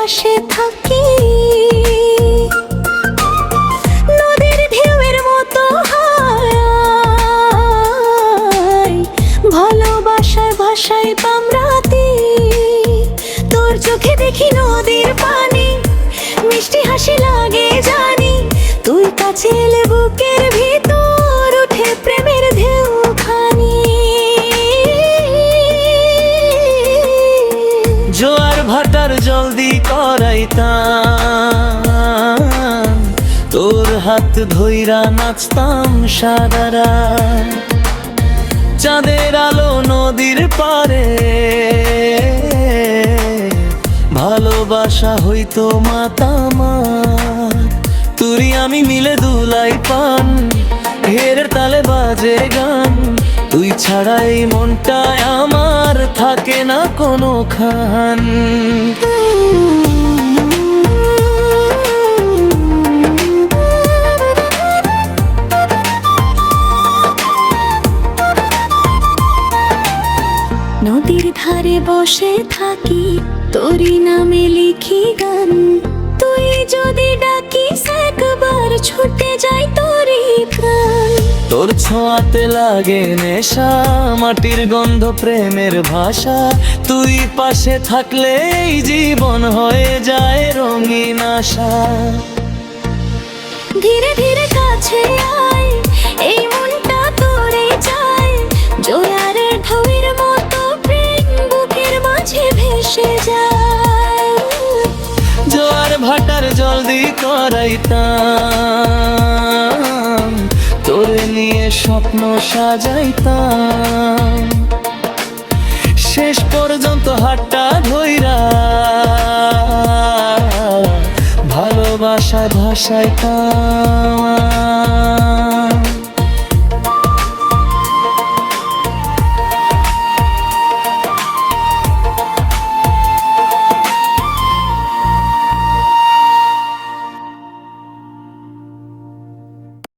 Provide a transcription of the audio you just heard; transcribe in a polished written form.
পাশে থাকি, নদীর ঢেউয়ের মতো হায়, ভালোবাসার ভাষায় পামরাতি। তোর চোখে দেখি নদীর পানি, মিষ্টি হাসি লাগে জানি, তুই কাছে এলে বুকের ভিতর উঠে প্রেমের ঢেউ খানি। জোয়ার ভাটার জলদি করাইতাম, তোর হাত ধইরা নাচতাম সারা রাত। চাঁদের আলো নদীর পারে, ভালোবাসা হইতো মাতামার। তুই আমি মিলে দুলাই পান, ঘেরের তালে বাজে গান। তুই ছাড়া এই মনটায় আমার থাকে না কোনো খান। নদীর ধারে বসে থাকি, তোরই নামে লিখি গান। তুই যদি ডাকিস একবার ছুটে যাই তোরই প্রাণ। তোর ছোঁয়াতে লাগে নেশা, মাটির গন্ধ প্রেমের ভাষা। তুই পাশে থাকলে এই জীবন হয়ে যায় রঙিন আশা। ধীরে ধীরে কাছে আয়, এই মনটা তোরে চায়। জোয়ারের ঢেউয়ের মতো প্রেম বুকের মাঝে ভেসে যায়। জোয়ার ভাটার জলদি করাইতাম, তোরে নিয়ে স্বপ্ন সাজাইতাম। শেষ পর্যন্ত হাতটা ধইরা ভালোবাসায় ভাসাইতাম।